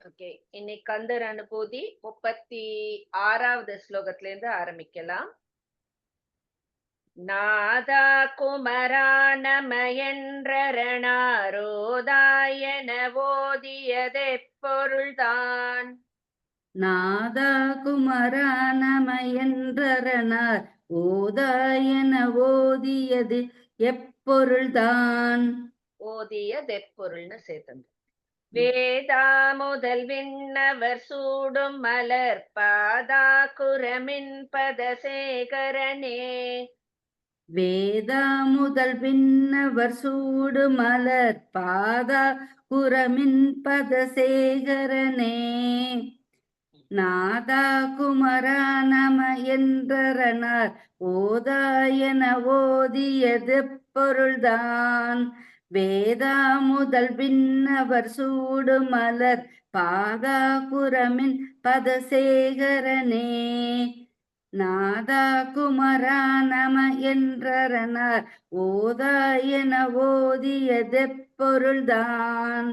Okay. இன்னைக்கு கந்தர் அனுபூதி 36வது ஸ்லோகத்துல இருந்து ஆரம்பிக்கலாம். நாதா குமரா நமயன்றரணாரோதாயன ஓதியதெப்பொருள்தான். நாதா குமரா நமயன்றரணார் ஓதாயன ஓதியது எப்பொருள்தான். ஓதியதெப்பொருள்னு சேர்த்தது. வேதா முதல் விண்ணவர் சூடும் மலர் பாதா குரமின் பதசேகரனே. வேதா முதல் பின்னவர் சூடு மலர் பாதா குரமின் பதசேகரனே. நாதா குமரா நம என்றரணார் ஓதாயன ஓதியது பொருள்தான். வேதா முதல் பின்னவர் சூடு மலர் பாதா குரமின் பதசேகரனே. நாதா குமரா நம என்றரணார் ஓதாயன ஓதியது பொருள்தான்.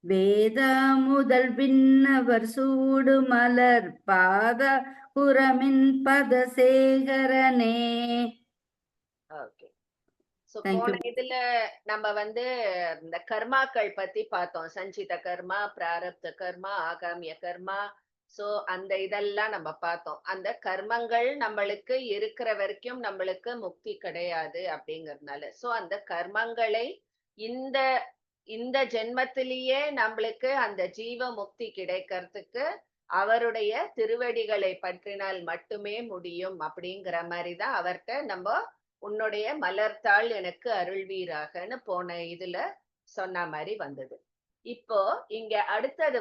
வேதா முதல் பின்னவர் சூடு மலர் பாதா குரமின் பதசேகரனே. ஓகே. So thank you. போன இதுல நம்ம இந்த கர்மாக்கள் பத்தி பார்த்தோம். சஞ்சித கர்மா, பிராரப்த கர்மா, ஆகாமிய கர்மா. சோ அந்த இதெல்லாம் நம்ம பார்த்தோம். அந்த கர்மங்கள் நம்மளுக்கு இருக்கிற வரைக்கும் நம்மளுக்கு முக்தி கிடையாது அப்படிங்கறதுனால. சோ அந்த கர்மங்களை இந்த இந்த ஜென்மத்திலேயே நம்மளுக்கு அந்த ஜீவ முக்தி கிடைக்கிறதுக்கு அவருடைய திருவடிகளை பற்றினால் மட்டுமே முடியும் அப்படிங்கிற மாதிரிதான் அவர்கிட்ட நம்ம உன்னுடைய மலர்த்தாள் எனக்கு அருள்வீராகன்னு போன இதுல சொன்ன மாதிரி வந்தது. இப்போ இங்க அடுத்தது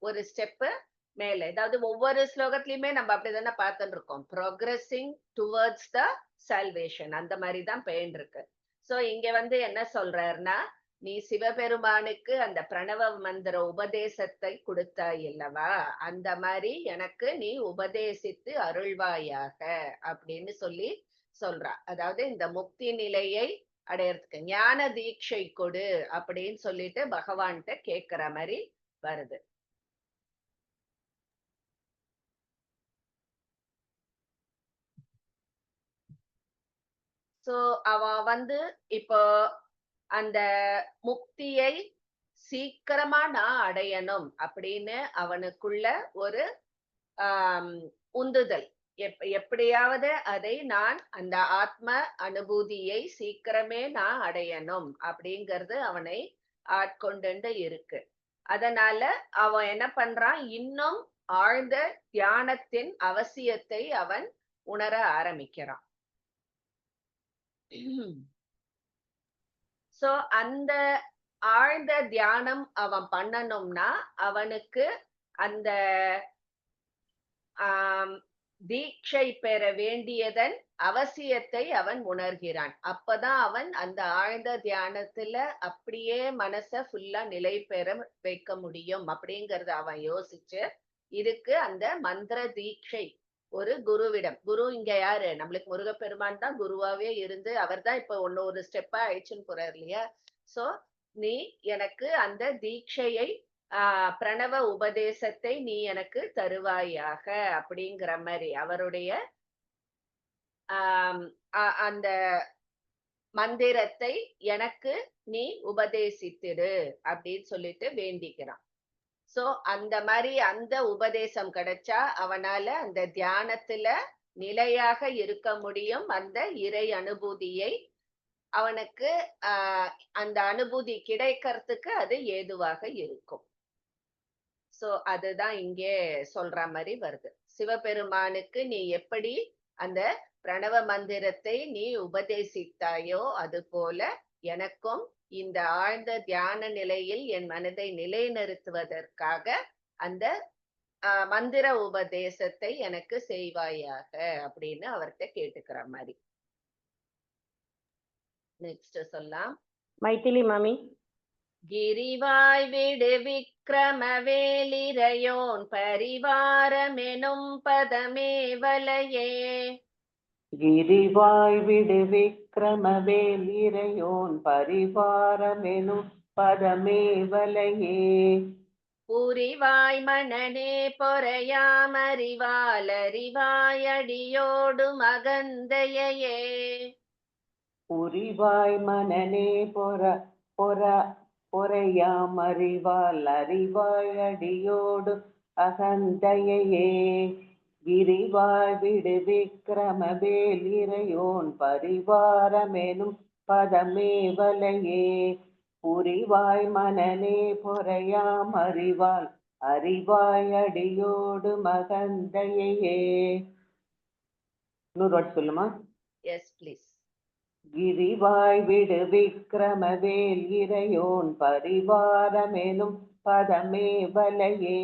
ஒரு ஸ்டெப்பு மேல, அதாவது ஒவ்வொரு ஸ்லோகத்திலயுமே நம்ம அப்படிதானே பார்த்துட்டு இருக்கோம். ப்ரோக்ரஸிங் டுவர்ட்ஸ் த சால்வேஷன் அந்த மாதிரி தான் பெயின் இருக்கு. சோ இங்க என்ன சொல்றாருன்னா, நீ சிவபெருமானுக்கு அந்த பிரணவ மந்திர உபதேசத்தை கொடுத்தாய் அல்லவா, அந்த மாதிரி எனக்கு நீ உபதேசித்து அருள்வாயாக அப்படின்னு சொல்றா. அதாவது இந்த முக்தி நிலையை அடையறதுக்கு ஞான தீட்சை கொடு அப்படின்னு சொல்லிட்டு பகவான்கிட்ட கேக்குற மாதிரி வருது. சோ அவன் இப்போ அந்த முக்தியை சீக்கிரமா நான் அடையணும் அப்படின்னு அவனுக்குள்ள ஒரு ஆஹ் உந்துதல். எப்படியாவது அதை நான் அந்த ஆத்ம அனுபூதியை சீக்கிரமே நான் அடையணும் அப்படிங்கிறது அவனை ஆட்கொண்டு இருக்கு. அதனால அவன் என்ன பண்றான், இன்னும் ஆழ்ந்த தியானத்தின் அவசியத்தை அவன் உணர ஆரம்பிக்கிறான். சோ அந்த ஆழ்ந்த தியானம் அவன் பண்ணணும்னா அவனுக்கு அந்த ஆஹ் தீட்சை பெற வேண்டியதன் அவசியத்தை அவன் உணர்கிறான். அப்பதான் அவன் அந்த ஆழ்ந்த தியானத்துல அப்படியே மனச ஃபுல்லா நிலை பெற வைக்க முடியும் அப்படிங்கறத அவன் யோசிச்சு, இதுக்கு அந்த மந்திர தீட்சை ஒரு குருவிடம். குரு இங்க யாரு, நம்மளுக்கு முருகப்பெருமான் தான் குருவாவே இருந்து அவர் தான் இப்ப ஒரு ஸ்டெப்பா அழிச்சுன்னு போறாரு இல்லையா. சோ நீ எனக்கு அந்த தீட்சையை பிரணவ உபதேசத்தை நீ எனக்கு தருவாயாக அப்படிங்கிற மாதிரி அவருடைய ஆஹ் அந்த மந்திரத்தை எனக்கு நீ உபதேசித்திடு அப்படின்னு சொல்லிட்டு வேண்டிக்கிறான். சோ அந்த மாதிரி அந்த உபதேசம் கிடைச்சா அவனால அந்த தியானத்துல நிலையாக இருக்க முடியும். அந்த இறை அனுபூதியை அவனுக்கு அந்த அனுபூதி கிடைக்கிறதுக்கு அது ஏதுவாக இருக்கும். சோ அதுதான் இங்கே சொல்ற மாதிரி வருது. சிவபெருமானுக்கு நீ எப்படி அந்த பிரணவ மந்திரத்தை நீ உபதேசித்தாயோ அது போல எனக்கும் இந்த ஆழ்ந்த தியான நிலையில் என் மனதை நிலைநிறுத்துவதற்காக அந்த மந்திர உபதேசத்தை எனக்கு செய்வாயாக அப்படின்னு அவர்கிட்ட கேட்டுக்கிற மாதிரி. நெக்ஸ்ட் சொல்லலாம். மைதிலி மாமி. கிரிவாய் விடு விக்ரமவேலிரையோன் பரிவாரமெனும் பதமே வலையே. கிரிவாய் விடு விக்ரமவேலிரையோன் பரிவாரமெனும் பதமே வலையே. புரிவாய் மனனே பொறையாமறிவால் அறிவாய் அடியோடு மகந்தையே. புரிவாய் மனனே பொறையாம் அறிவால் அறிவாய் அடியோடு அகந்தையே. விரிவாய் விடு விக்கிரமவேல் இறையோன் பரிவாரமெனும் பதமே வலையே. புரிவாய் மனனே பொறையாம் அறிவால் அறிவாய் அடியோடு மகந்தையே. இன்னொரு வாட்டி சொல்லுமா? Yes please. கிரிவாய் விடு விக்கிரமவேல் இறையோன் பரிவாரமெனும் பதமே வலையே.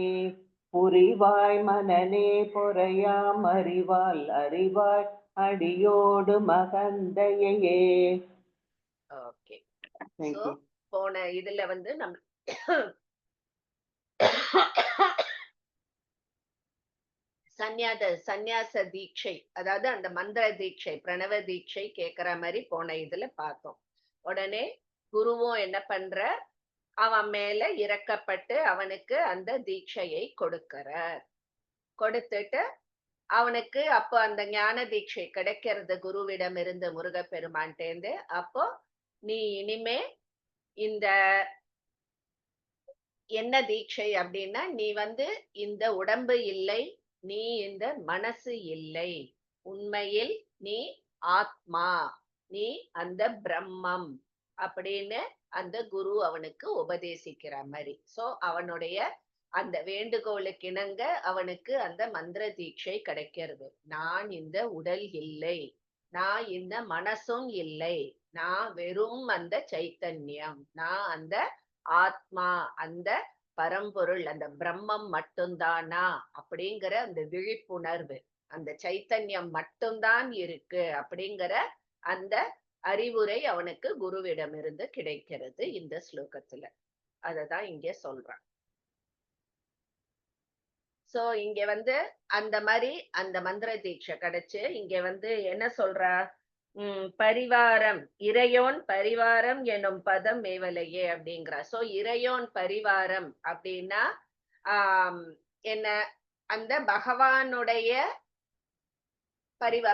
புரிவாய் மனனே பொறையாம் அறிவால் அறிவாய் அடியோடு மகந்தையே. ஓகே. Thank So, you. போன இதுல வந்து நம்ம சந்நியாச தீட்சை, அதாவது அந்த மந்திர தீட்சை, பிரணவ தீட்சை கேக்குற மாதிரி போன இதுல பார்த்தோம். உடனே குருவும் என்ன பண்ற, அவன் மேல இறக்கப்பட்டு அவனுக்கு அந்த தீட்சையை கொடுக்கிறார். கொடுத்துட்டு அவனுக்கு அப்போ அந்த ஞான தீட்சை கிடைக்கிறது குருவிடம் இருந்து, முருகப்பெருமான்டேந்து. அப்போ நீ இனிமே இந்த என்ன தீட்சை அப்படின்னா, நீ வந்து இந்த உடம்பு இல்லை, நீ இந்த மனசு இல்லை, உண்மையில் நீ ஆத்மா, நீ அந்த பிரம்மம் அப்படின்னு அந்த குரு அவனுக்கு உபதேசிக்கிற மாதிரி. சோ அவனுடைய அந்த வேண்டுகோளுக்கு இணங்க அவனுக்கு அந்த மந்திர தீட்சை கிடைக்கிறது. நான் இந்த உடல் இல்லை, நான் இந்த மனசும் இல்லை, நான் வெறும் அந்த சைத்தன்யம், நான் அந்த ஆத்மா, அந்த பரம்பொருள், அந்த பிரம்மம் மட்டும்தானா அப்படிங்கிற அந்த விழிப்புணர்வு, அந்த சைத்தன்யம் மட்டும்தான் இருக்கு அப்படிங்கிற அந்த அறிவுரை அவனுக்கு குருவிடமிருந்து கிடைக்கிறது இந்த ஸ்லோகத்துல. அததான் இங்க சொல்றான். சோ இங்க வந்து அந்த மாதிரி அந்த மந்திர தீட்சை கிடைச்சு இங்க வந்து என்ன சொல்றா, பரிவாரம், இறையோன் பரிவாரம் எனும் பதம் மேவலையே அப்படிங்கிறா. சோ இறையோன் பரிவாரம் அப்படின்னா என்ன, அந்த பகவானுடைய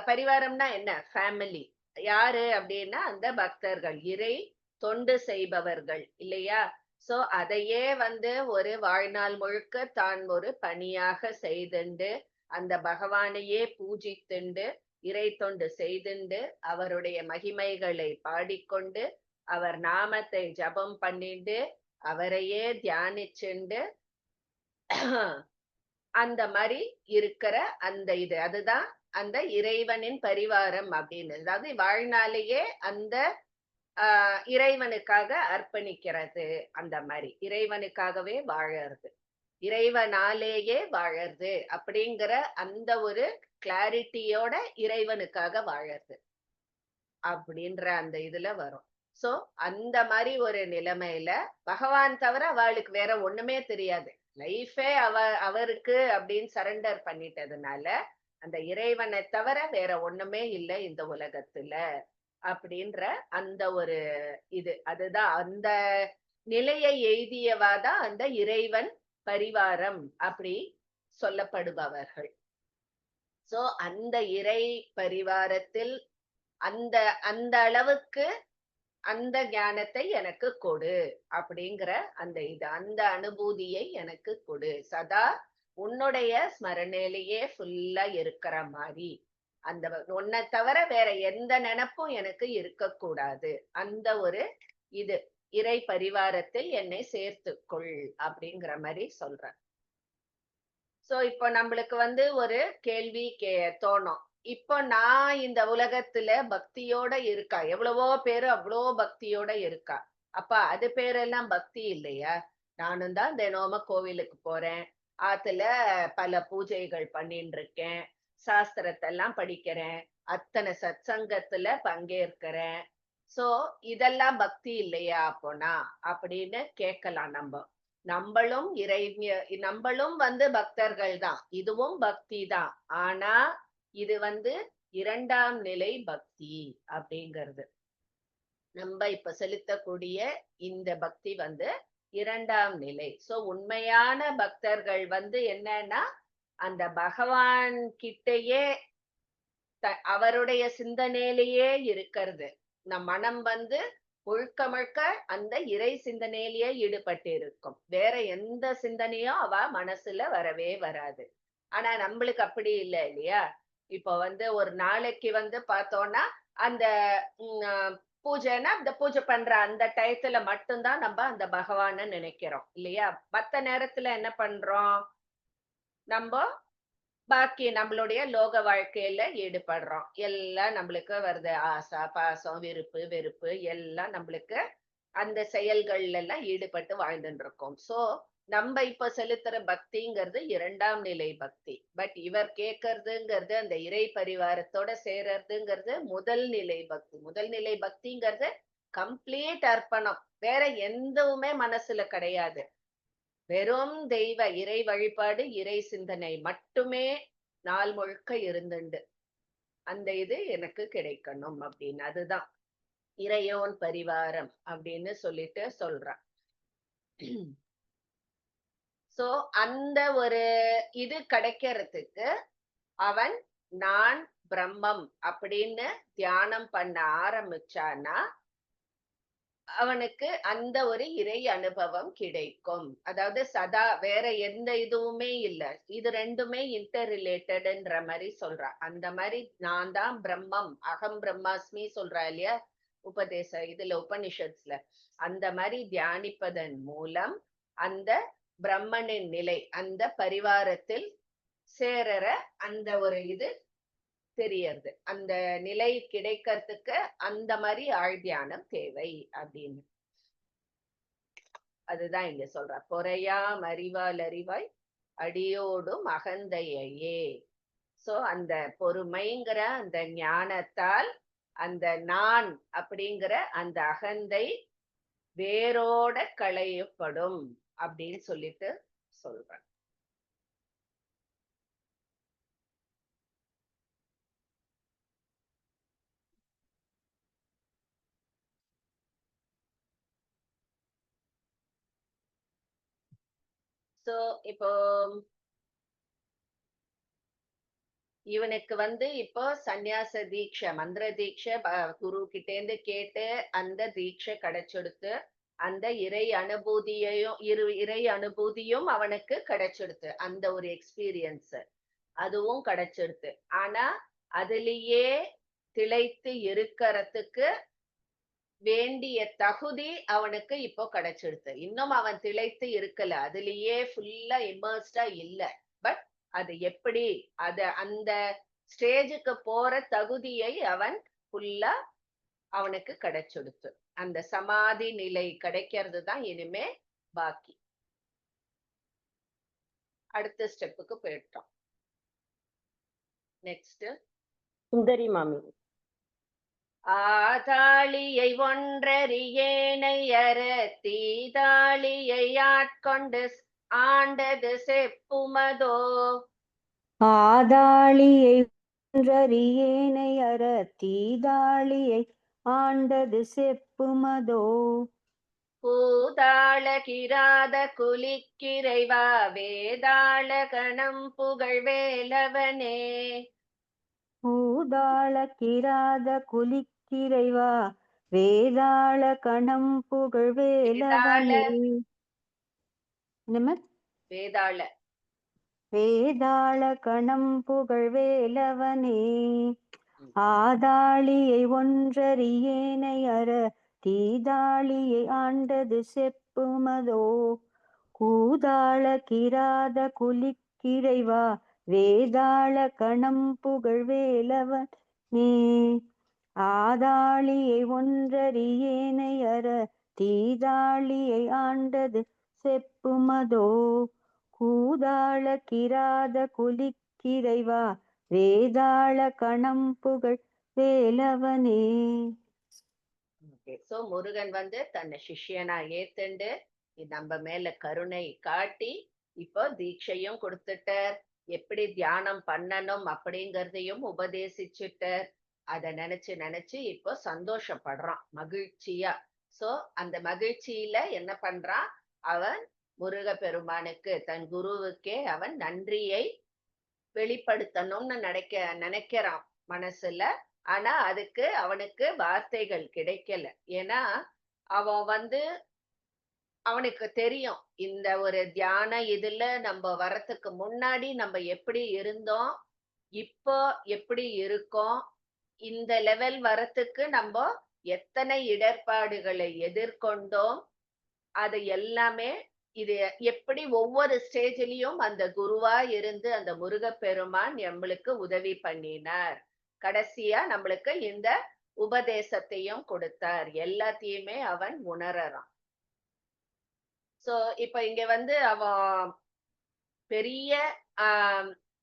பரிவாரம்னா என்ன, ஃபேமிலி. யாரு அப்படின்னா அந்த பக்தர்கள், இறை தொண்டு செய்பவர்கள் இல்லையா. சோ அதையே வந்து ஒரு வாழ்நாள் முழுக்க தான் ஒரு பணியாக செய்துண்டு அந்த பகவானையே பூஜித்துண்டு இறை தொண்டு செய்துண்டு அவருடைய மகிமைகளை பாடிக்கொண்டு அவர் நாமத்தை ஜபம் பண்ணிண்டு அவரையே தியானிச்சுண்டு அந்த மாதிரி இருக்கிற அந்த இது, அதுதான் அந்த இறைவனின் பரிவாரம் அப்படின்னு. அதாவது வாழ்நாளையே அந்த இறைவனுக்காக அர்ப்பணிக்கிறது, அந்த மாதிரி இறைவனுக்காகவே வாழறது, இறைவனாலேயே வாழறது அப்படிங்கிற அந்த ஒரு கிளாரிட்டியோட இறைவனுக்காக வாழறது அப்படின்ற அந்த இதுல வரும். சோ அந்த மாதிரி ஒரு நிலைமையில பகவான் தவிர அவளுக்கு வேற ஒண்ணுமே தெரியாது, லைஃபே அவருக்கு அப்படின்னு சரண்டர் பண்ணிட்டதுனால அந்த இறைவனை தவிர வேற ஒண்ணுமே இல்லை இந்த உலகத்துல அப்படின்ற அந்த ஒரு இது, அதுதான் அந்த நிலையை எய்தியவாதான் அந்த இறைவன் பரிவாரம் அப்படி சொல்லப்படுபவர்கள். சோ அந்த இறை பரிவாரத்தில் அந்த அந்த அளவுக்கு அந்த ஞானத்தை எனக்கு கொடு அப்படிங்கிற அந்த இது, அந்த அனுபூதியை எனக்கு கொடு, சதா உன்னுடைய ஸ்மரணையிலேயே ஃபுல்லா இருக்கிற மாதிரி, அந்த உன்னை தவிர வேற எந்த நினைப்பும் எனக்கு இருக்கக்கூடாது, அந்த ஒரு இது இறை பரிவாரத்தில் என்னை சேர்த்துக்கொள் அப்படிங்கிற மாதிரி சொல்ற. சோ இப்போ நம்மளுக்கு வந்து ஒரு கேள்வி தோணும், இப்போ நான் இந்த உலகத்துல பக்தியோட இருக்கா, எவ்வளவோ பேரு அவ்வளோ பக்தியோட இருக்கா, அப்ப அது பேரெல்லாம் பக்தி இல்லையா? நானும் தான் தினமும் கோவிலுக்கு போறேன், ஆத்துல பல பூஜைகள் பண்ணிட்டு இருக்கேன், சாஸ்திரத்தை எல்லாம் படிக்கிறேன், அத்தனை சத்சங்கத்துல பங்கேற்கிறேன், சோ இதெல்லாம் பக்தி இல்லையா அப்போனா அப்படின்னு கேட்கலாம். நம்மளும் நம்மளும் வந்து பக்தர்கள் தான், இதுவும் பக்தி தான். ஆனா இது வந்து இரண்டாம் நிலை பக்தி அப்படிங்கிறது. நம்ம இப்ப செலுத்தக்கூடிய இந்த பக்தி வந்து இரண்டாம் நிலை. சோ உண்மையான பக்தர்கள் வந்து என்னன்னா அந்த பகவான் கிட்டயே அவருடைய சிந்தனையிலேயே இருக்கிறது. நம் மனம் வந்து முழுக்க முழுக்க அந்த இறை சிந்தனையிலேயே ஈடுபட்டு இருக்கும். வேற எந்த சிந்தனையும் அவ மனசுல வரவே வராது. ஆனா நம்மளுக்கு அப்படி இல்ல இல்லையா? இப்போ வந்து ஒரு நாளைக்கு வந்து பார்த்தோம்னா அந்த பூஜைன்னா இந்த பூஜை பண்ற அந்த டயத்துல மட்டும்தான் நம்ம அந்த பகவான நினைக்கிறோம் இல்லையா? மத்த நேரத்துல என்ன பண்றோம்? நம்ம பாக்கி நம்மளுடைய லோக வாழ்க்கையில ஈடுபடுறோம். எல்லாம் நம்மளுக்கு வருது. ஆசை, பாசம், விருப்பு, வெறுப்பு எல்லாம் நம்மளுக்கு அந்த செயல்கள்ல எல்லாம் ஈடுபட்டு வாழ்ந்துட்டு இருக்கோம். சோ நம்ம இப்ப செலுத்துற பக்திங்கிறது இரண்டாம் நிலை பக்தி. பட் இவர் கேட்கறதுங்கிறது அந்த இறை பரிவாரத்தோட சேர்றதுங்கிறது முதல் நிலை பக்தி. முதல் நிலை பக்திங்கிறது கம்ப்ளீட் அர்ப்பணம். வேற எதுவுமே மனசுல கிடையாது. வெறும் தெய்வ இறை வழிபாடு, இறை சிந்தனை மட்டுமே நாள் முழுக்க இருந்துண்டு அந்த இது எனக்கு கிடைக்கணும் அப்படின்னு. அதுதான் இறையோன் பரிவாரம் அப்படின்னு சொல்லிட்டு சொல்றான். சோ அந்த ஒரு இது கிடைக்கிறதுக்கு அவன் நான் பிரம்மம் அப்படின்னு தியானம் பண்ண ஆரம்பிச்சானா அவனுக்கு அந்த ஒரு இறை அனுபவம் கிடைக்கும். அதாவது சதா வேற எந்த இதுவுமே இல்ல. இது ரெண்டுமே இன்டர் ரிலேட்டட்ன்ற மாதிரி சொல்றா. அந்த மாதிரி நான் தான் பிரம்மம், அகம் பிரம்மாஸ்மி சொல்றா இல்லையா உபதேச இதுல உபனிஷத்ஸ்ல. அந்த மாதிரி தியானிப்பதன் மூலம் அந்த பிரம்மனின் நிலை, அந்த பரிவாரத்தில் சேரற அந்த ஒரு இது தெரியறது. அந்த நிலை கிடைக்கிறதுக்கு அந்த மாதிரி ஆழ் தியானம் தேவை அப்படின்னு. அதுதான் இங்க சொல்ற. பொறையாம் அறிவால் அறிவாய் அடியோடும் அகந்தையே. சோ அந்த பொறுமைங்கிற அந்த ஞானத்தால் அந்த நான் அப்படிங்கிற அந்த அகந்தை வேரோட களையப்படும் அப்படின்னு சொல்லிட்டு சொல்றேன். சோ இப்போ இவனுக்கு வந்து இப்போ சந்நியாச தீட்சை, மந்திர தீட்சை குரு கிட்டேந்து கேட்டு அந்த தீட்சை கிடைச்செடுத்து அந்த இறை அனுபூதியையும் இறை அனுபூதியும் அவனுக்கு கிடைச்செடுத்து அந்த ஒரு எக்ஸ்பீரியன்ஸ் அதுவும் கிடைச்செடுத்து. ஆனா அதுலயே திளைத்து இருக்கிறதுக்கு வேண்டிய தகுதி அவனுக்கு இப்போ கிடைச்சிடுது. இன்னும் அவன் திளைத்து இருக்கல, அதுலயே ஃபுல்லா இம்மர்ஸ்டா இல்ல. பட் அது எப்படி அந்த ஸ்டேஜுக்கு போற தகுதியை அவன் ஃபுல்லா அவனுக்கு கிடைச்சிடுத்து. அந்த சமாதி நிலை கிடைக்கிறது தான் இனிமே பாக்கி. அடுத்த ஸ்டெப்புக்கு போயிட்டோம். நெக்ஸ்ட் சுந்தரி மாமி. ஆதாளியை ஒன்றறியேனை அற தீதாளியை ஆட்கொண்டு ஆண்டது செப்புமதோ. ஆதாளியை ஒன்றறியேனை அற தீதாளியை ஆண்டது செப்புமதோ. பூதாள கிராத குலிக்கிறைவா வேதாள கணம் புகழ் வேலவனே. பூதாள கிராத குலிக்கிறைவா வேதாள கணம் புகழ் வேலவனே. வேதாள வேதாள கணம் புகழ் வேலவனே. ஆதாளியை ஒன்றறியேனை அற தீதாளியை ஆண்டது செப்புமதோ. கூதாள கிராத குலிக்கிறைவா வேதாள கணம் புகழ் வேலவனே. ஆதாளியை ஒன்றறியேனை அற தீதாளியை ஆண்டது செப்புமதோ. கூதாள கிராத குலிக்கிறைவா வேதாள கணம் புகழ் வேலவனே. சோ முருகன் வந்து தன்னை சிஷ்யனா ஏத்துண்டு நம்ம மேல கருணை காட்டி இப்போ தீட்சையும் கொடுத்துட்டார். எப்படி தியானம் பண்ணணும் அப்படிங்கறதையும் உபதேசிச்சுட்டார். அத நினைச்சு நினைச்சு இப்போ சந்தோஷப்படுறான் மகிழ்ச்சியா. சோ அந்த மகிழ்ச்சியில என்ன பண்றான், அவன் முருகப்பெருமானுக்கு தன் குருவுக்கே அவன் நன்றியை வெளிப்படுத்தணும்னு நினைக்கிறான் மனசுல. ஆனா அதுக்கு அவனுக்கு வார்த்தைகள் கிடைக்கல. ஏன்னா அவன் அவனுக்கு தெரியும் இந்த ஒரு தியான இதுல நம்ம வர்றதுக்கு முன்னாடி நம்ம எப்படி இருந்தோம், இப்போ எப்படி இருக்கோம், இந்த லெவல் வரத்துக்கு நம்ம எத்தனை இடர்பாடுகளை எதிர்கொண்டோம், அது எல்லாமே இது எப்படி ஒவ்வொரு ஸ்டேஜ்லயும் அந்த குருவா இருந்து அந்த முருகப்பெருமான் நம்மளுக்கு உதவி பண்ணினார். கடைசியா நம்மளுக்கு இந்த உபதேசத்தையும் கொடுத்தார். எல்லாத்தையுமே அவன் உணரறான். சோ இப்ப இங்க அவன் பெரிய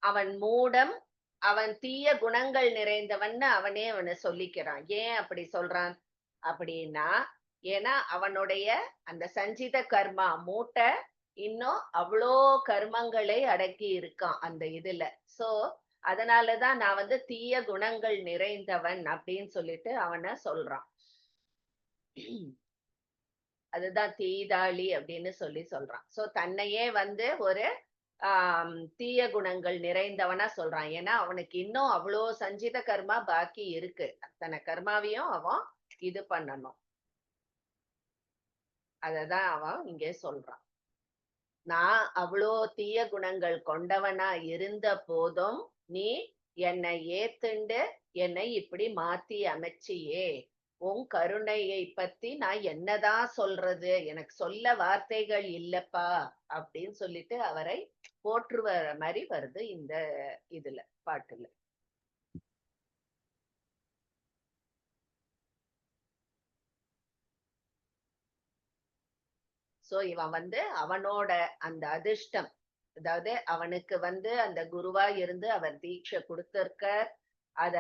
அவன் மூடம், அவன் தீய குணங்கள் நிறைந்தவன்னு அவனை சொல்லிக்கிறான். ஏன் அப்படி சொல்றான் அப்படின்னா, ஏன்னா அவனுடைய அந்த சஞ்சித கர்மா மூட்டை இன்னும் அவ்வளோ கர்மங்களை அடக்கி இருக்கான் அந்த இதுல. சோ அதனாலதான் நான் தீய குணங்கள் நிறைந்தவன் அப்படின்னு சொல்லிட்டு அவனை சொல்றான். அதுதான் தீதாளி அப்படின்னு சொல்றான். சோ தன்னையே ஒரு தீய குணங்கள் நிறைந்தவனா சொல்றான். ஏன்னா அவனுக்கு இன்னும் அவ்வளோ சஞ்சித கர்மா பாக்கி இருக்கு. அத்தனை கர்மாவையும் அவன் இது பண்ணணும். அததான் அவன் இங்கே சொல்றான். நான் அவ்வளோ தீய குணங்கள் கொண்டவனா இருந்த போதும் நீ என்னை ஏத்துண்டு என்னை இப்படி மாத்தி அமைச்சியே. உன் கருணையை பத்தி நான் என்னதான் சொல்றது, எனக்கு சொல்ல வார்த்தைகள் இல்லப்பா அப்படின்னு சொல்லிட்டு அவரை போற்றுவர மாதிரி வருது இந்த இதுல பாட்டுல. சோ இவன் அவனோட அந்த அதிர்ஷ்டம், அதாவது அவனுக்கு அந்த குருவா இருந்து அவர் தீட்சை கொடுத்திருக்க, அத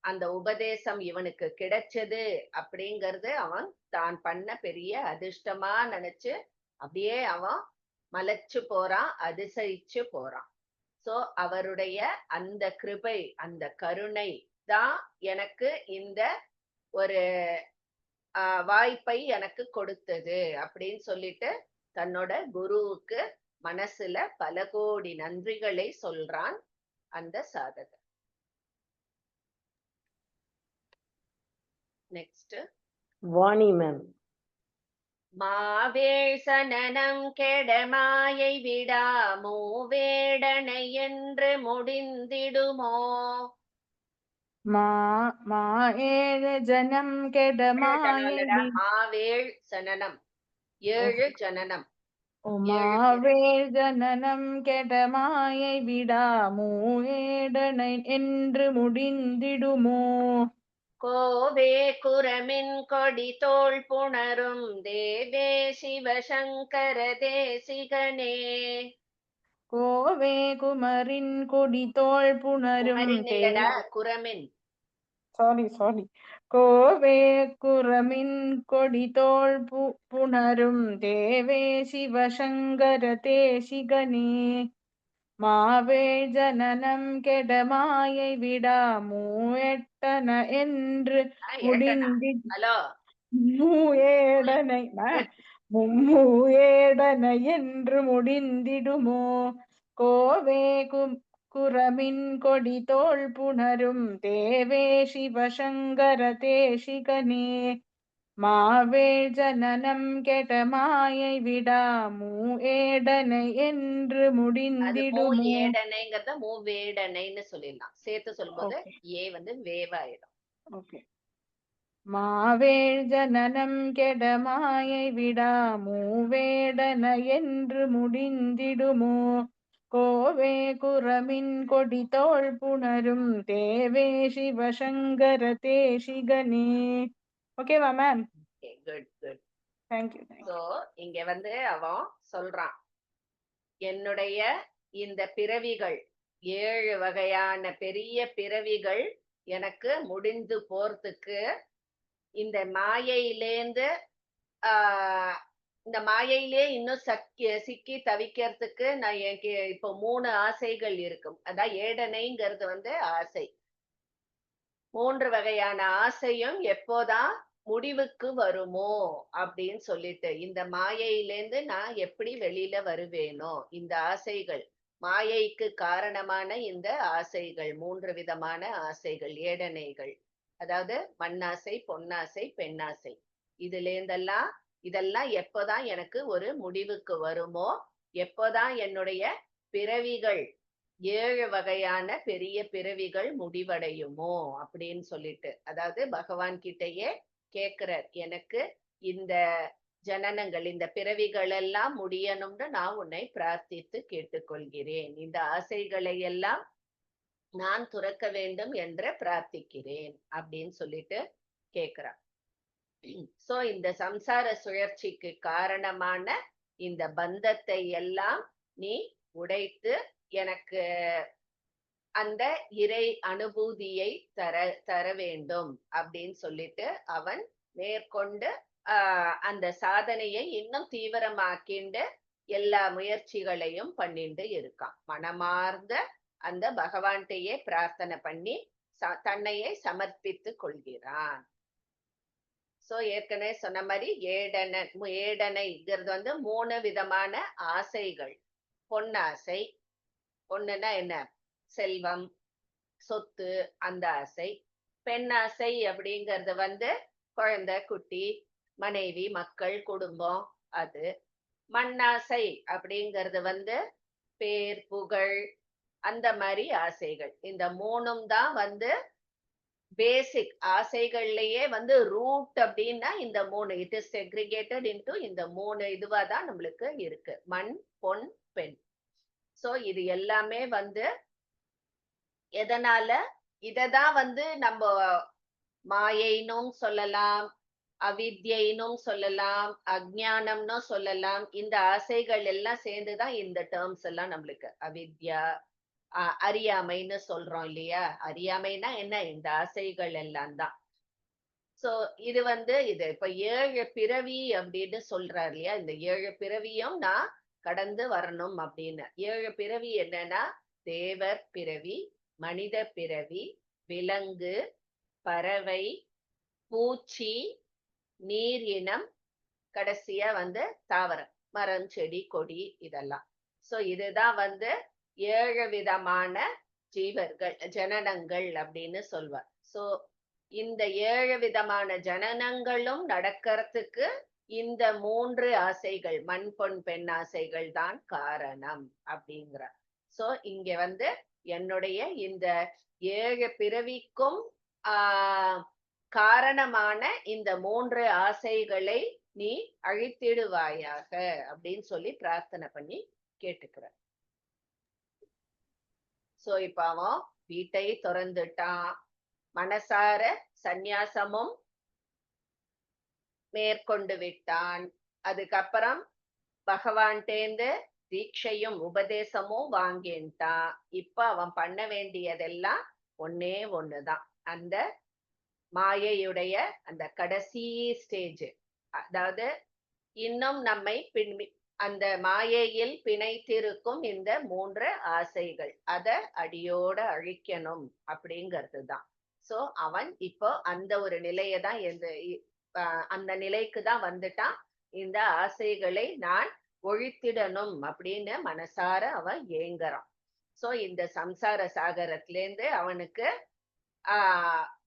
அந்த உபதேசம் இவனுக்கு கிடைச்சது அப்படிங்கறது அவன் தான் பண்ண பெரிய அதிர்ஷ்டமா நினைச்சு அப்படியே அவன் மலைச்சு போறான், அதிசயிச்சு போறான். சோ அவருடைய அந்த கிருபை, அந்த கருணை தான் எனக்கு இந்த ஒரு வாய்ப்பை எனக்கு கொடுத்தது அப்படின்னு சொல்லிட்டு தன்னோட குருவுக்கு மனசுல பல கோடி நன்றிகளை சொல்றான் அந்த சாதகர். Next Vani ma'am. மாவேள் சனனம் கெட மாயை விடா மூவேடனை என்று முடிந்திடுமோ. மாஏழு ஜனம் கெட மாயை மாவேள் சனனம், 7 ஜனனம். மாவேள் ஜனனம் கெட மாயை விடா மூவேடனை என்று முடிந்திடுமோ. கோவே குரமின் கொடி தோள் புணரும் தேவே சிவசங்கர தேசிகனே. கோவே குமரின் கொடி தோள் புணரும் குரமின், சாரி கோவே குரமின் கொடி தோள் புணரும் தேவே சிவசங்கர தேசிகனே. மாவேள் ஜனனம் கெட மாயை விடா மூஎட்டன என்று மூஏடனை என்று முடிந்திடுமோ. கோவே குரமின் கொடி தோள் புணரும் தேவே சிவசங்கர தேசிகனே. மாவேள் ஜனனம் கெட மாயை விடா மூஏடனை என்று முடிந்திடுமோ. மூவேடனைன்னு சொல்லிடலாம். சேர்த்து சொல்லும்போது ஏ வேவாயிடும். ஓகே. மாவேள் ஜனனம் கெட மாயை விடா மூவேடன என்று முடிந்திடுமோ. கோவே குரமின் கொடி தோள் புணரும் தேவே சிவசங்கர தேசிகனே. ஓகேவா ma'am? Good good. Thank you. So இங்க அவன் சொல்றான், என்னுடைய இந்த பிறவிகள் 7 வகையான பெரிய பிறவிகள் எனக்கு முடிந்து போறதுக்கு இந்த மாயையிலேந்து இந்த மாயையிலே இன்னும் சிக்கி தவிக்கிறதுக்கு நான் எனக்கு இப்போ 3 ஆசைகள் இருக்கும். அதான் ஏடனைங்கிறது ஆசை. 3 வகையான ஆசையும் எப்போதான் முடிவுக்கு வருமோ அப்படின்னு சொல்லிட்டு, இந்த மாயையிலேந்து நான் எப்படி வெளியில வருவேனோ, இந்த ஆசைகள், மாயைக்கு காரணமான இந்த ஆசைகள், 3 விதமான ஆசைகள், ஏடனைகள். அதாவது மண்ணாசை, பொன்னாசை, பெண்ணாசை. இதெல்லாம் எப்போதான் எனக்கு ஒரு முடிவுக்கு வருமோ, எப்போதான் என்னுடைய பிறவிகள் 7 வகையான பெரிய பிறவிகள் முடிவடையுமோ அப்படின்னு சொல்லிட்டு, அதாவது பகவான் கிட்டயே கேக்குறார், எனக்கு இந்த ஜனனங்கள், இந்த பிறவிகள் எல்லாம் முடியணும்னு நான் உன்னை பிரார்த்தித்து கேட்டுக்கொள்கிறேன். இந்த ஆசைகளை எல்லாம் நான் துறக்க வேண்டும் என்று பிரார்த்திக்கிறேன் அப்படின்னு சொல்லிட்டு கேக்குறார். சோ இந்த சம்சார சுழற்சிக்கு காரணமான இந்த பந்தத்தை எல்லாம் நீ உடைத்து எனக்கு அந்த இறை அனுபூதியை தர வேண்டும் அப்படின்னு சொல்லிட்டு அவன் மேற்கொண்டு அந்த சாதனையை இன்னும் தீவிரமாக்கிண்டு எல்லா முயற்சிகளையும் பண்ணிட்டு இருக்கான். மனமார்ந்த அந்த பகவான்கிட்டயே பிரார்த்தனை பண்ணி தன்னையே சமர்ப்பித்து கொள்கிறான். சோ ஏற்கனவே சொன்ன மாதிரி ஏடனைங்கிறது வந்து 3 விதமான ஆசைகள். பொன்னாசை, பொண்ணுன்னா என்ன, செல்வம், சொத்து, அந்த ஆசை. பெண்ணாசை அப்படிங்கறது வந்து குழந்தை, குட்டி, மனைவி, மக்கள், குடும்பம். அது மண்ணாசை அப்படிங்கறது வந்து பேர், புகழ், அந்த மாதிரி ஆசைகள். இந்த 3ம் தான் வந்து பேசிக் ஆசைகள்லயே வந்து ரூட் அப்படின்னா இந்த 3. இட் இஸ் செக்ரிகேட்டட் இன்டு இந்த 3 இதுவா தான் நம்மளுக்கு இருக்கு. மண், பொன், பெண். சோ இது எல்லாமே வந்து எதனால, இததான் வந்து நம்ம மாயைன்னும் சொல்லலாம், அவித்யைன்னும் சொல்லலாம், அஜ்ஞானம்னு சொல்லலாம். இந்த ஆசைகள் எல்லாம் சேர்ந்துதான் இந்த டேர்ம்ஸ் எல்லாம் நம்மளுக்கு. அவித்யா, அறியாமைன்னு சொல்றோம் இல்லையா? அறியாமைனா என்ன, இந்த ஆசைகள் எல்லாம் தான். சோ இது வந்து இது இப்ப 7 பிறவி அப்படின்னு சொல்றாரு இல்லையா? இந்த 7 பிறவியும் நான் கடந்து வரணும் அப்படின்னு. 7 பிறவி என்னன்னா, தேவர் பிறவி, மனித பிறவி, விலங்கு, பறவை, பூச்சி, நீர் இனம், கடைசியா வந்து தாவரம், மரம், செடி, கொடி, இதெல்லாம். சோ இதுதான் வந்து 7 விதமான ஜீவர்கள், ஜனனங்கள் அப்படின்னு சொல்வார். சோ இந்த 7 விதமான ஜனனங்களும் நடக்கிறதுக்கு இந்த 3 ஆசைகள், மண், பொன், பெண் ஆசைகள் தான் காரணம் அப்படிங்கிறார். சோ இங்க வந்து என்னுடைய இந்த 7 பிறவிக்கும் காரணமான இந்த 3 ஆசைகளை நீ அழித்திடுவாயாக அப்படின்னு சொல்லி பிரார்த்தனை பண்ணி கேட்டுக்கிறார். சோ இப்ப அவன் வீட்டை திறந்துட்டான், மனசார சந்நியாசமும் மேற்கொண்டு விட்டான். அதுக்கப்புறம் பகவான்டேந்து தீட்சையும் உபதேசமும் வாங்கிட்டான். இப்ப அவன் பண்ண வேண்டியதெல்லாம் ஒன்னே ஒண்ணுதான், அந்த மாயையுடைய அந்த கடைசி ஸ்டேஜ். அதாவது இன்னும் நம்மை அந்த மாயையில் பிணைத்திருக்கும் இந்த 3 ஆசைகள், அத அடியோட அழிக்கணும் அப்படிங்கிறது தான். சோ அவன் இப்போ அந்த ஒரு நிலையதான் அந்த நிலைக்கு தான் வந்துட்டான். இந்த ஆசைகளை நான் ஒழித்திடணும் அப்படின்னு மனசார அவன் ஏங்குறான். சோ இந்த சம்சார சாகரத்திலேருந்து அவனுக்கு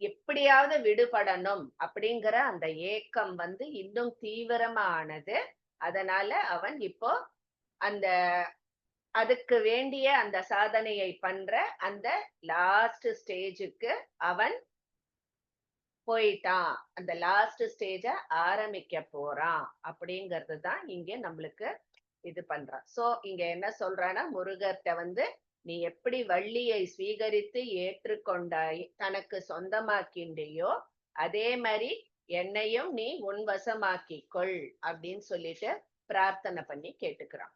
எப்படியாவது விடுபடணும் அப்படிங்கிற அந்த ஏக்கம் வந்து இன்னும் தீவிரமானது. அதனால அவன் இப்போ அந்த அதுக்கு வேண்டிய அந்த சாதனையை பண்ற அந்த லாஸ்ட் ஸ்டேஜுக்கு அவன் போயிட்டான். அந்த லாஸ்ட் ஸ்டேஜ ஆரம்பிக்க போறான் அப்படிங்கிறது தான் இங்க நம்மளுக்கு இது பண்றான். சோ இங்க என்ன சொல்றான்னா, முருகர்ட்ட வந்து நீ எப்படி வள்ளியை ஸ்வீகரித்து ஏற்றுக்கொண்டாய், தனக்கு சொந்தமாக்கின்றையோ, அதே மாதிரி என்னையும் நீ உன் வசமாக்கிக் கொள் அப்படின்னு சொல்லிட்டு பிரார்த்தனை பண்ணி கேட்டுக்கிறான்.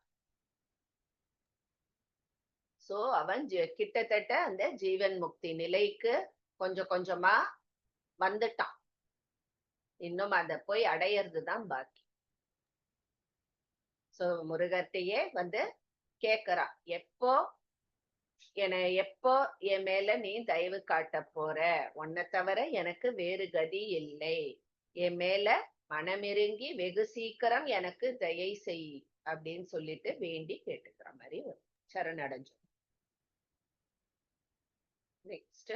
சோ அவன் கிட்டத்தட்ட அந்த ஜீவன் முக்தி நிலைக்கு கொஞ்சம் கொஞ்சமா வந்துட்டான். இன்னும் அத போய் அடையறதுதான் பாக்கி. சோ முருகர்கிட்டயே வந்து கேக்குறான், எப்போ என் மேல நீ தயவு காட்ட போற, உன்னை தவிர எனக்கு வேறு கதி இல்லை என் மேல மனமிருங்கி வெகு சீக்கிரம் எனக்கு தயை செய் அப்படின்னு சொல்லிட்டு வேண்டி கேட்டுக்கிற மாதிரி வரும். சரணடைஞ்சு. நெக்ஸ்ட்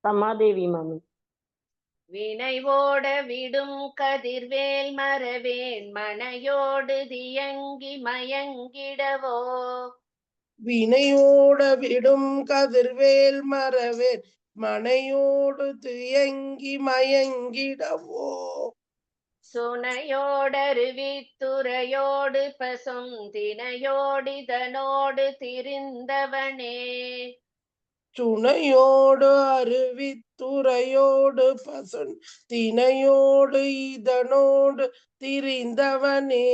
ரமாதேவி மாமி. வினை ஓட விடும் கதிர்வேல் மறவேன் மனையோடு தியங்கி மயங்கிடவோ. வினையோட விடும் கதிர்வேல் மறவேன் மனையோடு துயங்கி மயங்கிடவோ. சுனையோடருவித்துறையோடு பசும் தினையோடிதனோடு திரிந்தவனே. சுனையோடு அருவித்துறையோடு பசுன் தினையோடு இதனோடு திரிந்தவனே.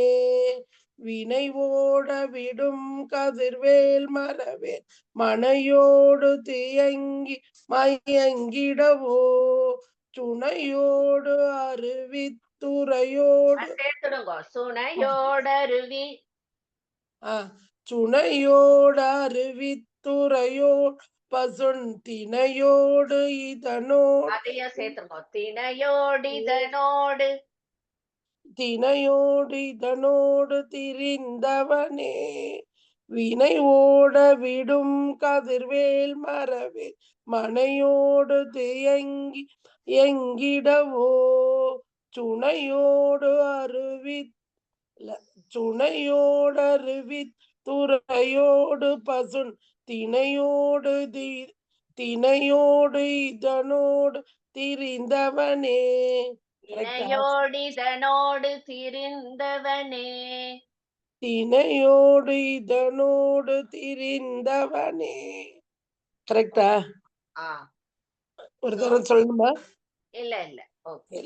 வினை ஓட விடும் கதிர்வேல் மறவேன் மனையோடு தியங்கி மயங்கிடவோ. சுனையோடு அருவித்துறையோடு சேர்த்துடுங்க. சுனையோடருவி சுனையோடு அருவித்துறையோடு பசுன் தினையோடு இதனோடு அதையும் சேர்த்துருங்க. தினையோடிதனோடு தினையோடு இதனோடு திரிந்தவனே. வினை ஓட விடும் கதிர்வேல் மறவேல் மனையோடு தியங்கி எங்கிடவோ. சுனையோடு அருவித்துறையோடு பசுன் தினையோடு தினையோடு இதனோடு திரிந்தவனே. தினையோடிதனோடு திரிந்தவனே. தினையோடு இதனோடு திரிந்தவனே. கரெக்டா? ஒரு தரம் சொல்லணுமா? இல்ல இல்ல. Okay.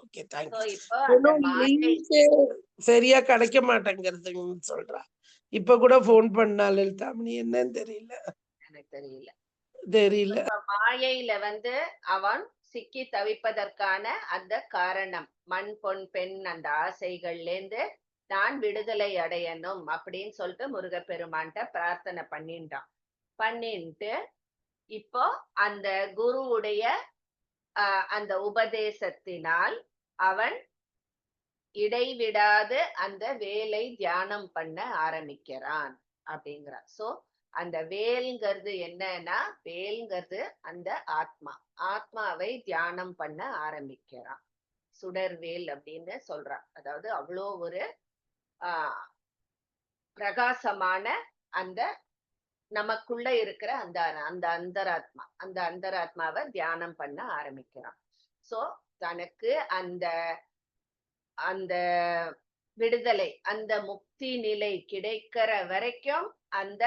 Okay, thank So, you. இப்போ அந்த மாயை சரியா கிடைக்க மாட்டேங்கிறதுன்னு சொல்றா. இப்ப கூட போன் பண்ணா லலிதாமணி, என்னன்னு தெரியல. எனக்கு தெரியல. தெரியல. மாயையில வந்து அவன் சிக்கி தவிப்பதற்கான அந்த காரணம் மண் பொன் பெண் அந்த ஆசைகள்ல இருந்து நான் விடுதலை அடையணும் அப்படின்னு சொல்லிட்டு முருகப்பெருமான்கிட்ட பிரார்த்தனை பண்ணிட்டு இப்போ அந்த குருவுடைய அந்த உபதேசத்தினால் அவன் இடைவிடாது அந்த வேலை தியானம் பண்ண ஆரம்பிக்கிறான் அப்படிங்கிறான். சோ அந்த வேல்ங்கிறது என்னன்னா, வேல்ங்கிறது அந்த ஆத்மாவை தியானம் பண்ண ஆரம்பிக்கிறான். சுடர்வேல் அப்படின்னு சொல்றான். அதாவது அவ்வளோ ஒரு பிரகாசமான அந்த நமக்குள்ள இருக்கிற அந்த அந்தராத்மாவை தியானம் பண்ண ஆரம்பிக்கிறான். சோ தனக்கு அந்த அந்த விடுதலை அந்த முக்தி நிலை கிடைக்கிற வரைக்கும் அந்த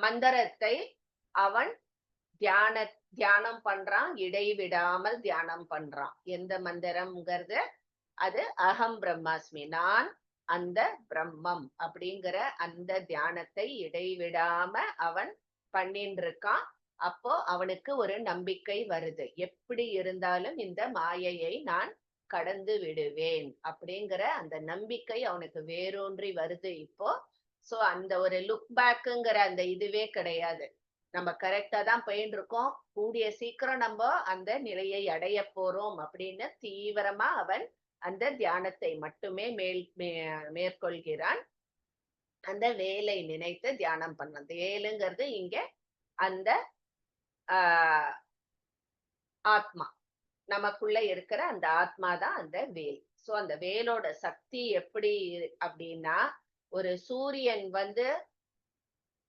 மந்திரத்தை அவன் தியானம் பண்றான். இடைவிடாமல் தியானம் பண்றான். எந்த மந்திரம்ங்கிறது அது அகம் பிரம்மாஸ்மி, நான் அந்த பிரம்மம் அப்படிங்கிற அந்த தியானத்தை இடைவிடாம அவன் பண்ணிட்டு இருக்கான். அப்போ அவனுக்கு ஒரு நம்பிக்கை வருது, எப்படி இருந்தாலும் இந்த மாயையை நான் கடந்து விடுவேன் அப்படிங்கிற அந்த நம்பிக்கை அவனுக்கு வேரூன்றி வருது இப்போ. சோ அந்த ஒரு லுக் பேக்குங்கிற அந்த இதுவே கிடையாது. நம்ம கரெக்டா தான் போயிட்டு இருக்கோம், கூடிய சீக்கிரம் நம்ம அந்த நிலையை அடைய போறோம் அப்படின்னு தீவிரமா அவன் அந்த தியானத்தை மட்டுமே மேற்கொள்கிறான். அந்த வேலை நினைத்து தியானம் பண்ண. வேலுங்கிறது இங்க அந்த ஆத்மா, நமக்குள்ள இருக்கிற அந்த ஆத்மா தான் அந்த வேல். சோ அந்த வேலோட சக்தி எப்படி அப்படின்னா, ஒரு சூரியன் வந்து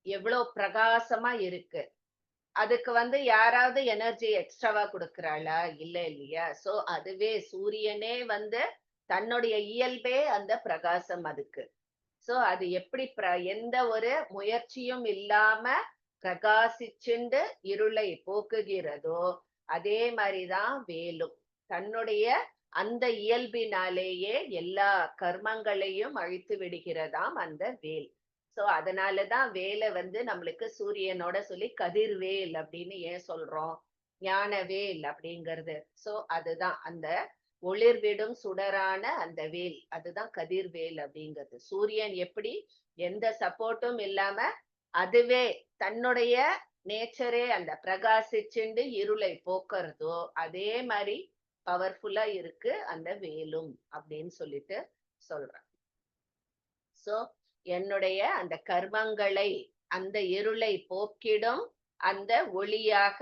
எவ்வளவு பிரகாசமா இருக்கு, அதுக்கு வந்து யாராவது எனர்ஜி எக்ஸ்ட்ராவா கொடுக்கறாளா? இல்ல இல்லையா? சோ அதுவே சூரியனே வந்து தன்னுடைய இயல்பே அந்த பிரகாசம் அதுக்கு. சோ அது எப்படி எந்த ஒரு முயற்சியும் இல்லாம பிரகாசிச்சுண்டு இருளை போக்குகிறதோ அதே மாதிரிதான் வேலும். தன்னுடைய அந்த இயல்பினாலேயே எல்லா கர்மங்களையும் அழித்து விடுகிறதாம் அந்த வேல். சோ அதனாலதான் வேலை வந்து நம்மளுக்கு சூரியனோட சொல்லி கதிர்வேல் அப்படின்னு ஏன் சொல்றோம், ஞானவேல் அப்படிங்கிறது. சோ அதுதான் அந்த ஒளிர்விடும் சுடரான அந்த வேல், அதுதான் கதிர்வேல் அப்படிங்கிறது. சூரியன் எப்படி எந்த சப்போர்ட்டும் இல்லாம அதுவே தன்னுடைய நேச்சரே அந்த பிரகாசிச்சுண்டு இருளை போக்குறதோ அதே மாதிரி பவர்ஃபுல்லா இருக்கு அந்த வேலும் அப்படின்னு சொல்லிட்டு சொல்றேன். சோ என்னுடைய அந்த கர்மங்களை, அந்த இருளை போக்கிடும் அந்த ஒளியாக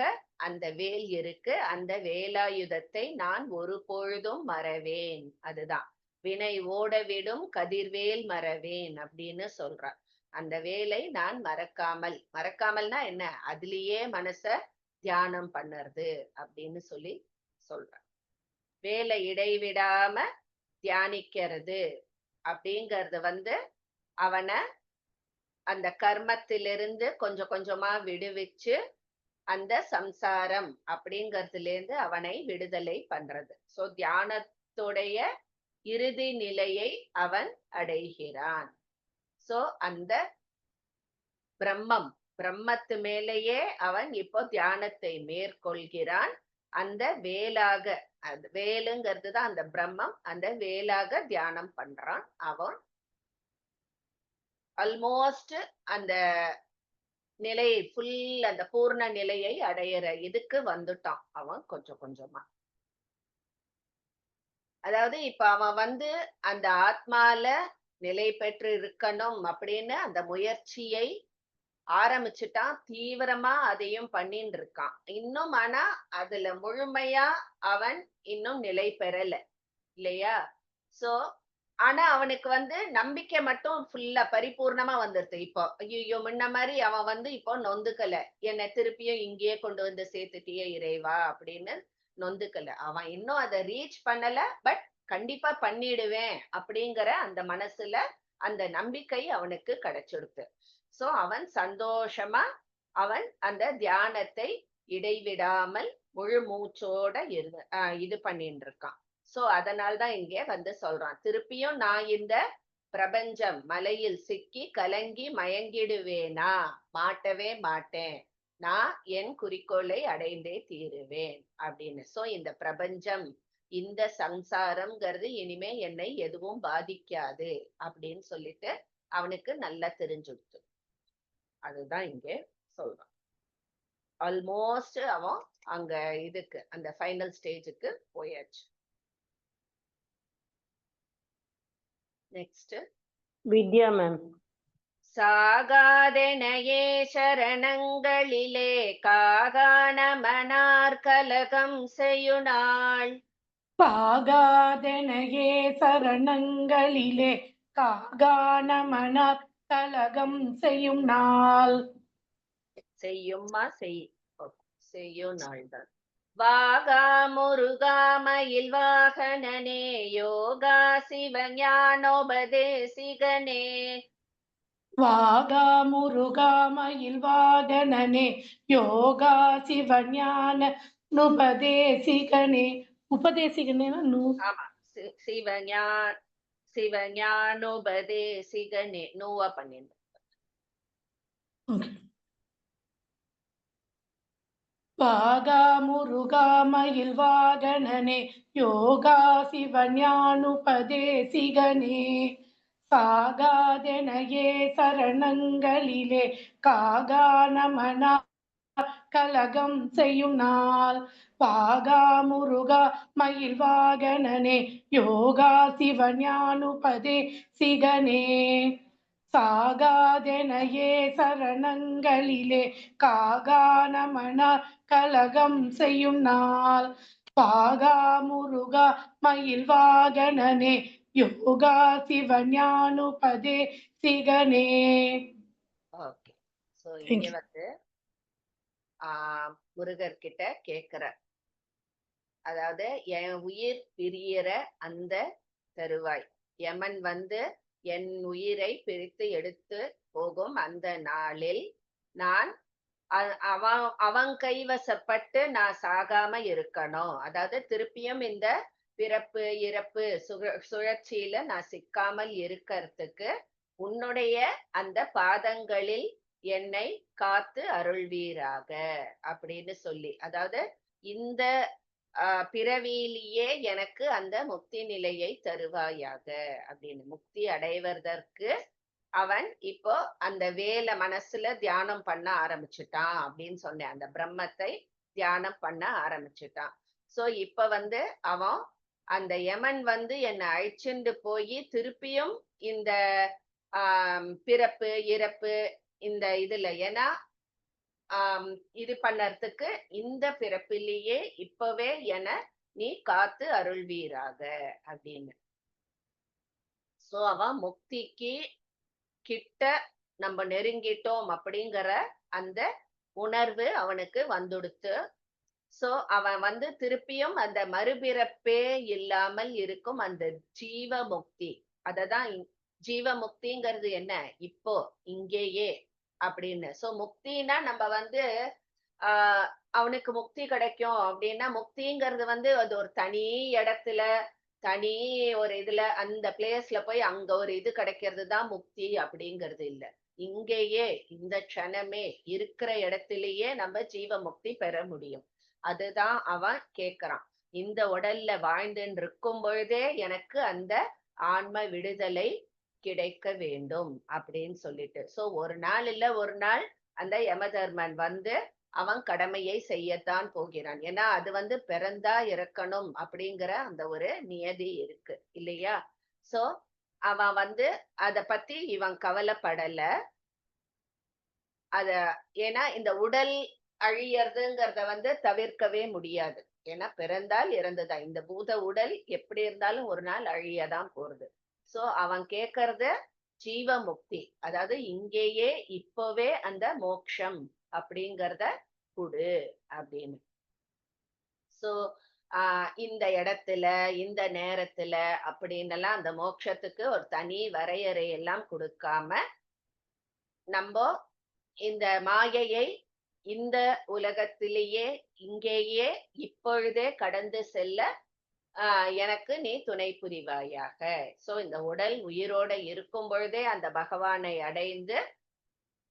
அந்த வேல் இருக்கு. அந்த வேலாயுதத்தை நான் ஒரு பொழுதும் மறவேன். அதுதான் வினை ஓடவிடும் கதிர்வேல் மறவேன் அப்படின்னு சொல்றார். அந்த வேலை நான் மறக்காமல்னா என்ன, அதுலயே மனச தியானம் பண்ணுறது அப்படின்னு சொல்லி சொல்றார். வேலை இடைவிடாம தியானிக்கிறது அப்படிங்கறது அவனை அந்த கர்மத்திலிருந்து கொஞ்சம் கொஞ்சமா விடுவிச்சு அந்த சம்சாரம் அப்படிங்கறதுல இருந்து அவனை விடுதலை பண்றது. சோ தியானத்துடைய இறுதி நிலையை அவன் அடைகிறான். சோ அந்த பிரம்மத்து மேலேயே அவன் இப்போ தியானத்தை மேற்கொள்கிறான். அந்த வேலாக, அது வேலுங்கிறது தான் அந்த பிரம்மம், அந்த வேலாக தியானம் பண்றான். அவன் ஆல்மோஸ்ட் அந்த நிலையை ஃபுல் அந்த பூர்ண நிலையை அடையிற இதுக்கு வந்துட்டான் அவன் கொஞ்சம் கொஞ்சமா. அதாவது இப்ப அவன் அந்த ஆத்மால நிலை பெற்று இருக்கணும் அப்படின்னு அந்த முயற்சியை ஆரம்பிச்சுட்டான். தீவிரமா அதையும் பண்ணிட்டு இருக்கான் இன்னும். ஆனா அதுல முழுமையா அவன் இன்னும் நிலை பெறல இல்லையா? சோ ஆனா அவனுக்கு நம்பிக்கை மட்டும் ஃபுல்லா பரிபூர்ணமா வந்துருது. இப்போ ஐயோ முன்ன மாதிரி அவன் இப்போ நொந்துக்கல, என்னை திருப்பியும் இங்கேயே கொண்டு வந்து சேர்த்துட்டியே இறைவா அப்படின்னு நொந்துக்கல. அவன் இன்னும் அதை ரீச் பண்ணல, பட் கண்டிப்பா பண்ணிடுவேன் அப்படிங்கிற அந்த மனசுல அந்த நம்பிக்கை அவனுக்கு கிடைச்சிடுது. சோ அவன் சந்தோஷமா அவன் அந்த தியானத்தை இடைவிடாமல் முழு மூச்சோட இது பண்ணிட்டு இருக்கான். சோ அதனால்தான் இங்கே சொல்றான், திருப்பியும் நான் இந்த பிரபஞ்சம் மலையில் சிக்கி கலங்கி மயங்கிடுவேனா? மாட்டவே மாட்டேன், நான் என் குறிக்கோளை அடைந்தே தீருவேன் அப்படின்னு. சோ இந்த பிரபஞ்சம், இந்த சம்சாரம்ங்கிறது இனிமே என்னை எதுவும் பாதிக்காது அப்படின்னு சொல்லிட்டு அவனுக்கு நல்லா தெரிஞ்சுடுத்து. அதுதான் இங்கே சொல்றான். ஆல்மோஸ்ட் அவன் அங்க இதுக்கு அந்த ஃபைனல் ஸ்டேஜுக்கு போயாச்சு. நெக்ஸ்ட் வித்யா மேம். சாகாதெனையே சரணங்களிலே காகான மனார் கலகம் செய்யுநாள். பாகாதெனையே சரணங்களிலே காகான மனார் கலகம் செய்யும் நாள். செய்யுமா செய்யும் நாள் தான். வாகா முருகாமயில் வாகனனே யோகா சிவஞானோபதேசிகனே. வாகா முருகாமயில் வாகனனே யோகா சிவஞான நுபதேசிகனே. உபதேசிகனேனா ஆமா, சிவஞானோபதேசிகனே நூவா பண்ணிருந்தேன். வாகா முருகாமயில் வாகனனே யோகா சிவஞானுபதேசிகனே. சாகாதெனையே சரணங்களிலே காகான மனா கலகம் செய்யும் நாள். பாகா முருகா மயில் வாகனனே யோகா சிவஞானுபதேசிகனே. சாகாதெனையே சரணங்களிலே காகான மனார் கலகம் செய்யும் நாள். பாகா முருகா மயில் வாகனனே யோகா சிவஞானுபதேசிகனே. ஓகே, சோ இங்க முருகர் கிட்ட கேக்குற, அதாவது என் உயிர் பிரியற அந்த தருவாய், யமன் என் உயிரை பிரித்து எடுத்து போகும் அந்த நாளில் நான் அவன் கைவசப்பட்டு நான் சாகாம இருக்கணும். அதாவது திருப்பியும் இந்த பிறப்பு இறப்பு சுழற்சியில நான் சிக்காமல் இருக்கிறதுக்கு உன்னுடைய அந்த பாதங்களில் என்னை காத்து அருள்வீராக அப்படின்னு சொல்லி, அதாவது இந்த பிறவியிலேயே எனக்கு அந்த முக்தி நிலையை தருவாயாக அப்படின்னு. முக்தி அடைவதற்கு அவன் இப்போ அந்த வேலை மனசுல தியானம் பண்ண ஆரம்பிச்சுட்டான் அப்படின்னு சொன்னேன். அந்த பிரம்மத்தை தியானம் பண்ண ஆரம்பிச்சுட்டான். சோ இப்ப வந்து அவன் அந்த யமன் வந்து என்னை அழைச்சிண்டு போய் திருப்பியும் இந்த பிறப்பு இறப்பு இந்த இதுல ஏன்னா இது பண்ணறதுக்கு இந்த பிறப்பிலேயே இப்பவே என நீ காத்து அருள்வீராக அப்படின்னு. சோ அவன் முக்திக்கு கிட்ட நம்ம நெருங்கிட்டோம் அப்படிங்கிற அந்த உணர்வு அவனுக்கு வந்துடுத்து. சோ அவன் வந்து திருப்பியும் அந்த மறுபிறப்பே இல்லாமல் இருக்கும் அந்த ஜீவ முக்தி. அததான் ஜீவ முக்திங்கிறது என்ன, இப்போ இங்கேயே அப்படின்னு. சோ முக்தினா நம்ம வந்து அவனுக்கு முக்தி கிடைக்கும் அப்படின்னா, முக்திங்கிறது வந்து அது ஒரு தனி இடத்துல தனி ஒரு இதுல அந்த பிளேஸ்ல போய் அங்க ஒரு இது கிடைக்கிறது தான் முக்தி அப்படிங்கிறது இல்ல. இங்கேயே இந்த க்ஷணமே இருக்கிற இடத்திலேயே நம்ம ஜீவ முக்தி பெற முடியும். அதுதான் அவன் கேக்குறான். இந்த உடல்ல வாழ்ந்துன்னு இருக்கும் பொழுதே எனக்கு அந்த ஆன்ம விடுதலை கிடைக்க வேண்டும் அப்படின்னு சொல்லிட்டு. சோ ஒரு நாள் இல்ல ஒரு நாள் அந்த யமதர்மன் வந்து அவன் கடமையை செய்யத்தான் போகிறான். ஏன்னா அது வந்து பிறந்தா இறக்கணும் அப்படிங்கிற அந்த ஒரு நியதி இருக்கு இல்லையா. சோ அவன் வந்து அத பத்தி இவன் கவலைப்படல. அத ஏன்னா இந்த உடல் அழியறதுங்கிறத வந்து தவிர்க்கவே முடியாது. ஏன்னா பிறந்தால் இறந்துதான். இந்த பூத உடல் எப்படி இருந்தாலும் ஒரு நாள் அழியதான் போறது. சோ அவன் கேக்குறது ஜீவ முக்தி, அதாவது இங்கேயே இப்பவே அந்த மோக்ஷம் அப்படிங்கிறத குடு அப்படின்னு. சோ இந்த இடத்துல இந்த நேரத்துல அப்படின்னு எல்லாம் அந்த மோட்சத்துக்கு ஒரு தனி வரையறை எல்லாம் கொடுக்காம நம்ம இந்த மாயையை இந்த உலகத்திலேயே இங்கேயே இப்பொழுதே கடந்து செல்ல எனக்கு நீ துணை புரிவாயாக. சோ இந்த உடல் உயிரோட இருக்கும் பொழுதே அந்த பகவானை அடைந்து,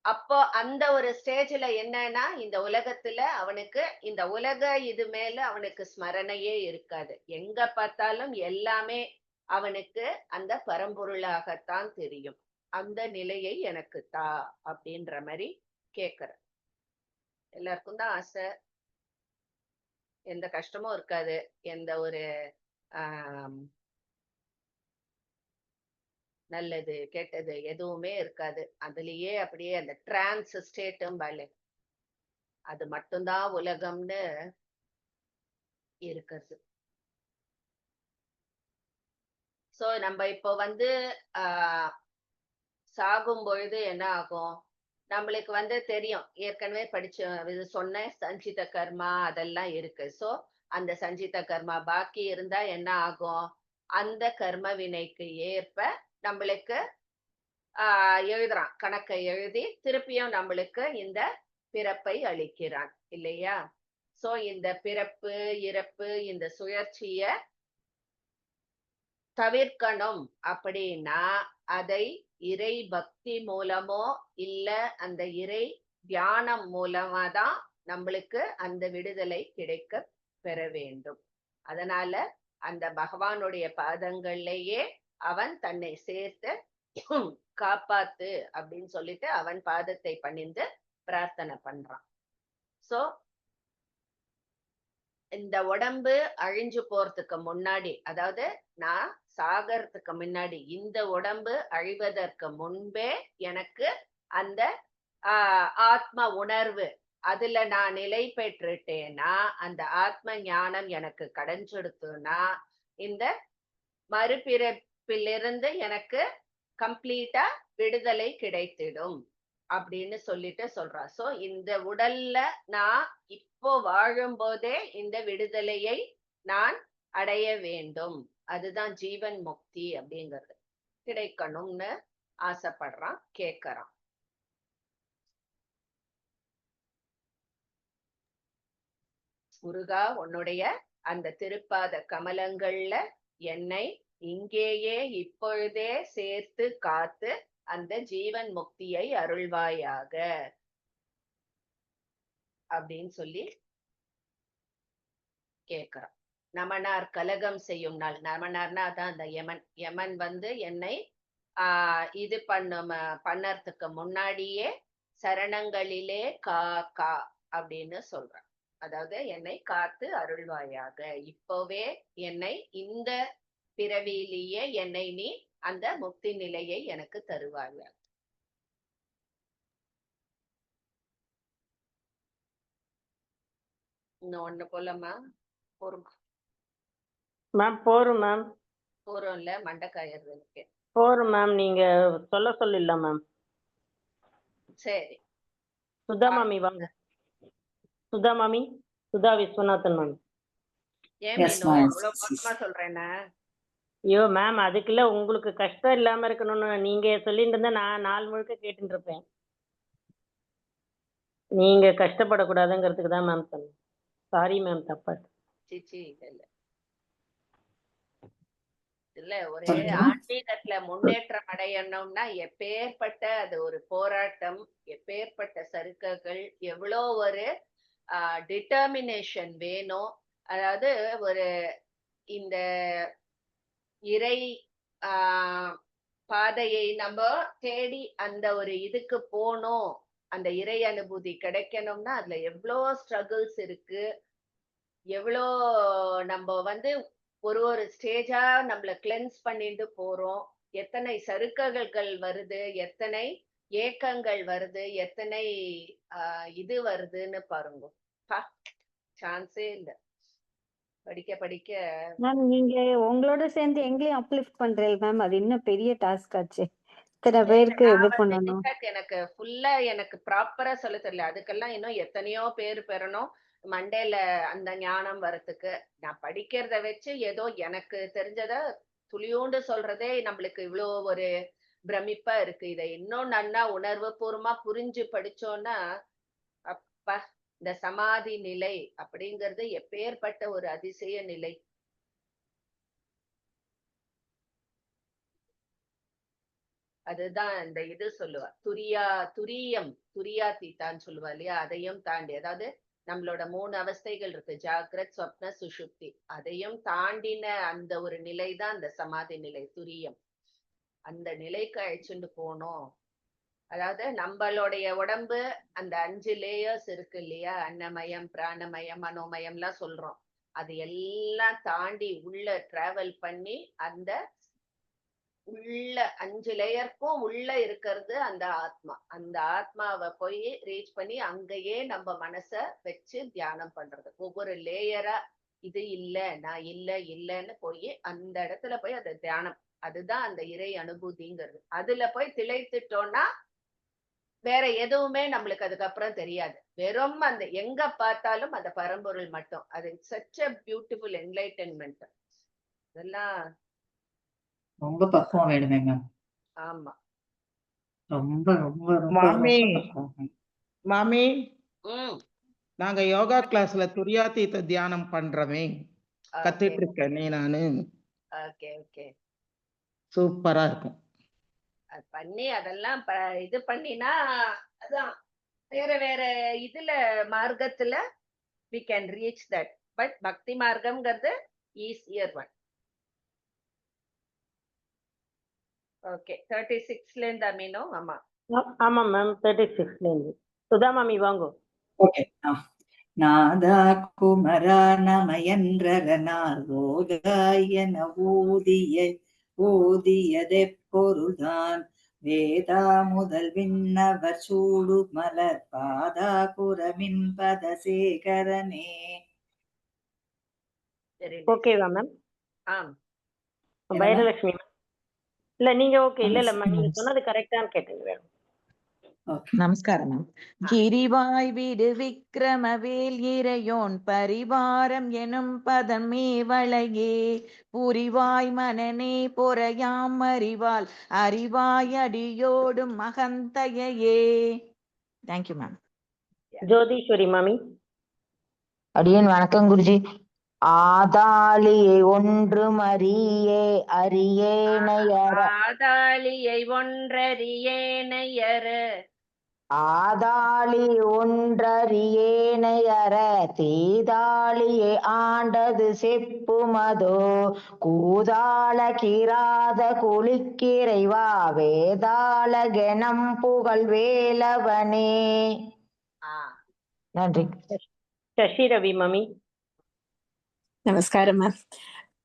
அப்போ அந்த ஒரு ஸ்டேஜ்ல என்னன்னா இந்த உலகத்துல அவனுக்கு இந்த உலக இது மேல அவனுக்கு ஸ்மரணையே இருக்காது. எங்க பார்த்தாலும் எல்லாமே அவனுக்கு அந்த பரம்பொருளாகத்தான் தெரியும். அந்த நிலையை எனக்கு தா அப்படின்ற மாதிரி கேக்குற. எல்லாருக்கும் தான் ஆசை, எந்த கஷ்டமும் இருக்காது, எந்த ஒரு நல்லது கெட்டது எதுவுமே இருக்காது. அதுலயே அப்படியே அந்த டிரான்ஸ் ஸ்டேட்டும் அது மட்டும்தான் உலகம்னு இருக்குது. சோ நம்ம இப்போ வந்து சாகும் பொழுது என்ன ஆகும், நம்மளுக்கு வந்து தெரியும், ஏற்கனவே படிச்ச இது சொன்ன சஞ்சித கர்மா அதெல்லாம் இருக்கு. சோ அந்த சஞ்சித கர்மா பாக்கி இருந்தா என்ன ஆகும், அந்த கர்ம வினைக்கு ஏற்ப நம்மளுக்கு எழுதுறான், கணக்கை எழுதி திருப்பியும் நம்மளுக்கு இந்த பிறப்பை அளிக்கிறான் இல்லையா. சோ இந்த பிறப்பு இறப்பு இந்த சுழற்சிய தவிர்க்கணும் அப்படின்னா அதை இறை பக்தி மூலமோ இல்ல அந்த இறை தியானம் மூலமா தான் நம்மளுக்கு அந்த விடுதலை கிடைக்க பெற வேண்டும். அதனால அந்த பகவானுடைய பாதங்கள்லயே அவன் தன்னை சேர்த்து காப்பாத்து அப்படின்னு சொல்லிட்டு அவன் பாதத்தை பணிந்து பிரார்த்தனை பண்றான். சோ இந்த உடம்பு அழிஞ்சு போறதுக்கு முன்னாடி, அதாவது நான் சாகறதுக்கு முன்னாடி, இந்த உடம்பு அழிவதற்கு முன்பே எனக்கு அந்த ஆத்ம உணர்வு அதுல நான் நிலை பெற்றுட்டேன்னா, அந்த ஆத்ம ஞானம் எனக்கு கிடைஞ்சிடுத்துன்னா இந்த மறுபிறப்பிலிருந்து எனக்கு கம்ப்ளீட்டா விடுதலை கிடைத்திடும் அப்படின்னு சொல்லிட்டு சொல்றா. சோ இந்த உடல்ல நான் இப்போ வாழும் போதே இந்த விடுதலையை நான் அடைய வேண்டும். அதுதான் ஜீவன் முக்தி அப்படிங்கிறது கிடைக்கணும்னு ஆசைப்படுறான், கேட்கறான். முருகா, உன்னுடைய அந்த திருப்பாத கமலங்கள்ல என்னை இங்கேயே இப்பொழுதே சேர்த்து காத்து அந்த ஜீவன் முக்தியை அருள்வாயாக அப்படின்னு சொல்லி கேக்குறான். நமனார் கலகம் செய்யும் நாள், நமனார்னா அதான் அந்த யமன். யமன் வந்து என்னை இது பண்ணறதுக்கு முன்னாடியே சரணங்களிலே கா கா அப்படின்னு சொல்றான். அதாவது என்னை காத்து அருள்வாயாக. இப்போவே என்னை இந்த பிறவியிலேயே என்னை நீ அந்த முக்தி நிலையை எனக்கு தருவாயாக. இன்னும் ஒண்ணு போலமா போருமா? மேம் போரும் மேம். போறோம்ல மண்டக்காயறது எனக்கு. போரும் மேம். நீங்க சொல்ல மேம். சரி சுதா மாமி வாங்க. சுதா மாமி, சுதா விஸ்வநாதன் மேம். ஏன் Yes, மீனோ ma'am. இவ்வளவு மோசமா சொல்றேன்னா? ஐயோ மேம், அதுக்குள்ள உங்களுக்கு கஷ்டம் இல்லாம இருக்கணும்னு நீங்க சொல்லிட்டு இருந்தா நான் நாள் முழுக்க கேட்டுட்டு இருப்பேன். நீங்க கஷ்டப்படக்கூடாதுங்கிறதுக்கு தான் மேம் சொன்னேன். சாரி மேம், தப்பா. சிச்சி இல்ல இல்ல ஒரு சொல்லுங்க. ஆன்மீகத்துல முன்னேற்றம் அடையணும்னா எப்பேற்பட்ட அது ஒரு போராட்டம், எப்பேற்பட்ட சறுக்கல்கள், எவ்வளோ ஒரு டிட்டர்மினேஷன் வேணும். அதாவது ஒரு இந்த இறை பாதையை நம்ம தேடி அந்த ஒரு இதுக்கு போனோம், அந்த இறை அனுபூதி கிடைக்கணும்னா அதுல எவ்வளோ ஸ்ட்ரகிள்ஸ் இருக்கு, எவ்வளோ நம்ம வந்து ஒரு ஸ்டேஜா நம்மள கிளென்ஸ் பண்ணிட்டு போறோம், எத்தனை சறுக்கல்கள் வருது, எத்தனை ஏக்கங்கள் வருது, எத்தனை இது வருதுன்னு பாருங்க. சான்ஸே இல்லை. படிக்க படிக்க மேம் நீங்க உங்களோட சேர்ந்து எங்களையும் அப்லிஃப்ட் பண்றீங்க மேம். அது இன்னும் பெரிய டாஸ்க் ஆச்சு. இத்தனை பேருக்கு இது பண்ணணும். எனக்கு ஃபுல்லா எனக்கு ப்ராப்பரா சொல்ல தெரியல. அதுக்கெல்லாம் இன்னும் எத்தனையோ பேர் பெறணும் மண்டேல அந்த ஞானம் வரத்துக்கு. நான் படிக்கிறத வச்சு ஏதோ எனக்கு தெரிஞ்சத துளியோண்டு சொல்றதே நம்மளுக்கு இவ்வளோ ஒரு பிரமிப்பா இருக்கு. இதை இன்னும் நன்னா உணர்வு பூர்வமா புரிஞ்சு படிச்சோம்னா அப்பா, இந்த சமாதி நிலை அப்படிங்கிறது எப்பேற்பட்ட ஒரு அதிசய நிலை. அதுதான் இந்த இது சொல்லுவா, துரியாதீதான்னு சொல்லுவா இல்லையா? அதையும் தாண்டி, அதாவது நம்மளோட 3 அவஸ்தைகள் இருக்கு, ஜாகிரத், சொப்ன, சுஷுப்தி. அதையும் தாண்டின அந்த ஒரு நிலைதான் அந்த சமாதி நிலை, துரியம். அந்த நிலைக்கு அழைச்சுட்டு போனோம். அதாவது நம்மளுடைய உடம்பு அந்த 5 லேயர்ஸ் இருக்கு இல்லையா? அன்னமயம், பிராணமயம், மனோமயம்லாம் சொல்றோம். அது எல்லாம் தாண்டி உள்ள டிராவல் பண்ணி அந்த உள்ள 5 லேயருக்கும் உள்ள இருக்கிறது அந்த ஆத்மா. அந்த ஆத்மாவை போய் ரீச் பண்ணி அங்கேயே நம்ம மனச வச்சு தியானம் பண்றது. ஒவ்வொரு லேயரா இது இல்ல, நான் இல்லன்னு போய் அந்த இடத்துல போய் அதை தியானம். அதுதான் அந்த இறை அனுபூதிங்கிறது. அதுல போய் திளைத்துட்டோம்னா வேற எதுவுமே நம்மளுக்கு அதுக்கப்புறம் தெரியாது. வெறும் அந்த எங்க பார்த்தாலும் அந்த பரம்பொருள் மட்டும். அது சச் a பியூட்டிஃபுல் என்லைட்டன்மெண்ட். இதெல்லாம் ரொம்ப பக்குவம் வேணுமே மேம். ஆமா. ரொம்ப ரொம்ப ரொம்ப மாமி ரொம்ப பக்குவம். மாமி ம் நாங்க யோகா கிளாஸ்ல துரியாதீத தியானம் பண்றோமே, கத்துட்டு இருக்கேன் நானு. Okay okay. சூப்பரா இருக்கும். அது பண்ணி அதெல்லாம் இது பண்ணினா அதான் வேற வேற இதுல மார்க்கத்துல we can reach that. But பக்தி மார்க்கம்ங்கிறது ஈஸியர் ஒன். ஓகே 36ல இருந்து அமீனோ. ஆமா ஆமா மேம், 36ல இருந்து. சுதா மாமி வாங்க. ஓகே. நாதா குமரா நமயன்றரனார் ஓதாயன ஓதியதெப்பொருள்தான் வேதா முதல் விண்ணவர் சூடு மலர் பாதா குரமின் பதசேகரனே. சரி. ஓகேவா மேம்? ஆம் பைரலட்சுமி மேம். இல்ல நீங்க ஓகே. இல்ல நீங்க சொன்னது கரெக்டான்னு கேட்டீங்க. நமஸ்காரம் மேம். கிரிவாய் விடு விக்ரமவேல் இறையோன் பரிவாரம் எனும் பதமே வளையே புரிவாய் மனநே பொறையாம் அறிவால் அறிவாய் அடியோடும் மகந்தையே. Thank you ma'am. ஜோதீஸ்வரி மாமி. அடியேன் வணக்கம் குருஜி. ஆதாளியை ஒன்றும் அறியேனையற ஆதாளியை ஒன்றறியேனையற ஆதாளி ஒன்றறியேனையற தீதாளியை ஆண்டது செப்புமதோ கூதாள கிராத குளிக்கிறைவா வேதாள கெனம் புகழ் வேலவனே. நன்றி. சசி ரவி மம்மி. நமஸ்காரம் மேம்.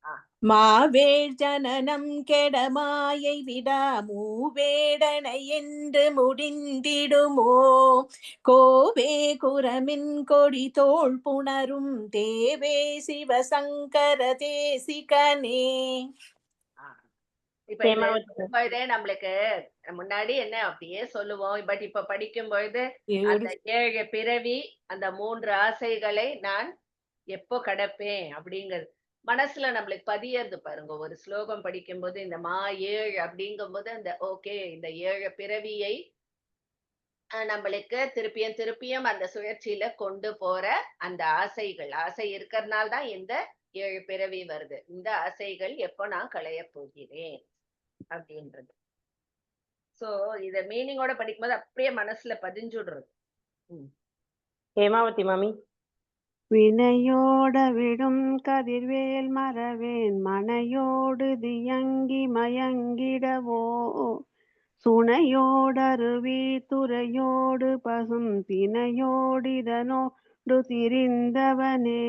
ஆ. மாவேள் ஜனனம் கெடமாயை விடா மூவேடனை என்று முடிந்திடுமோ கோவே குரமின் கொடி தோள் புணரும் தேவே சிவசங்கர தேசிகனே. இப்ப இது சொல்லும்போதே நம்மளுக்கு முன்னாடி என்ன அப்படியே சொல்லுவோம், பட் இப்ப படிக்கும் பொழுது அந்த 7 பிறவி அந்த 3 ஆசைகளை நான் எப்போ கடப்பேன் அப்படிங்கிறது மனசுல நம்மளுக்கு பதியறது பாருங்க. ஒரு ஸ்லோகம் படிக்கும் போது இந்த 7 அப்படிங்கும் போது அந்த ஓகே இந்த 7 பிறவியை நம்மளுக்கு திருப்பியும் அந்த சுழற்சியில கொண்டு போற அந்த ஆசை இருக்கிறதுனால தான் இந்த 7 பிறவி வருது. இந்த ஆசைகள் எப்போ நான் களைய போகிறேன் அப்படின்றது. சோ இத மீனிங்கோட படிக்கும்போது அப்படியே மனசுல பதிஞ்சுடுறது. ஹேமாவதி மாமி. வினையோட விடும் கதிர்வேல் மறவேன் மனையோடு தியங்கி மயங்கிடவோ சுனையோடருவி துறையோடு பசும் தினையோடிதனோடு திரிந்தவனே.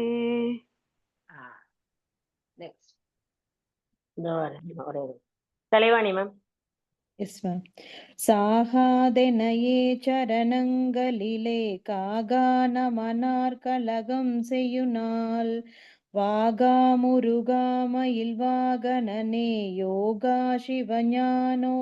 தலைவாணி மேம். Yes ma'am. சாகாதெனையே சரணங்களிலே காகான மனார் கலகம் செய்யுநாள் வாகா முருகா மயில் வாகனனே யோகா சிவஞானோபதேசிகனே.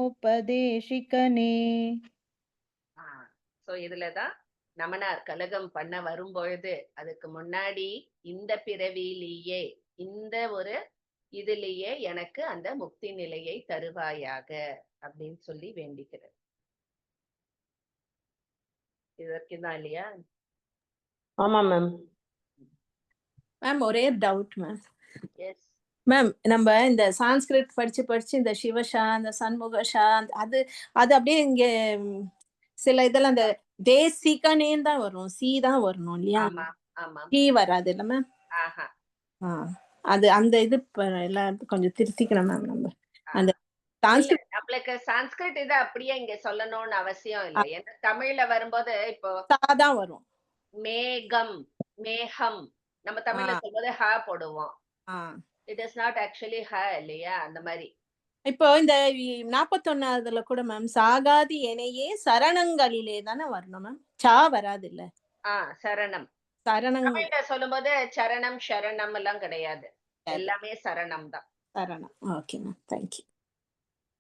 சோ இதுலதான் நமனார் கலகம் பண்ண வரும்பொழுது அதுக்கு முன்னாடி இந்த பிறவியிலேயே இந்த ஒரு இதுலயே எனக்கு அந்த முக்தி நிலையை தருவாயாக அப்படின்னு சொல்லி வேண்டிக்கிறது. இதற்குதான் இல்லையா? ஆமா மேம். மேம் ஒரே டவுட் மேம். எஸ் மேம், நம்ம இந்த சான்ஸ்கிரிட் படிச்சு இந்த சிவஷா அந்த சண்முகஷா அது அப்படியே இங்க சில இதெல்லாம் அந்த தேசிகனேன்னு தான் வரும், சி தான் வரணும் இல்லையா? டி வராது இல்ல மேம்? அது அந்த இது எல்லாம் கொஞ்சம் திருத்திக்கணும் மேம். நம்ம அந்த நம்மளுக்கு சான்ஸ்கிரிட் இதை அப்படியே இங்க சொல்லணும்னு அவசியம் இல்லை. ஏன்னா தமிழ்ல வரும்போது இப்போ தான் வரும். மேகம் மேகம் நம்ம தமிழ்ல சொல்லும்போது ஹ போடுவோம். இட் இஸ் நாட் ஆக்சுவலி ஹ இல்லையா? அந்த மாதிரி இப்போ இந்த 41ஆவதுல கூட மேம் சாகாதி எனையே சரணங்களிலே தானே வரணும் மேம், சா வராது இல்ல? சரணம் சரணம் சொல்லும்போது சரணம் சரணம் எல்லாம் கிடையாது, எல்லாமே சரணம் தான். சரணம். Okay ma'am, thank you.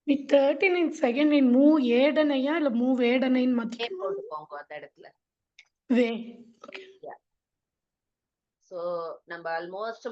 39 second in move ஏடனையா இல்ல மூவ் ஏடனைன்னு மாத்தி போட்டுக்கோங்க அந்த இடத்துல. வே. சோ நம்ம ஆல்மோஸ்ட்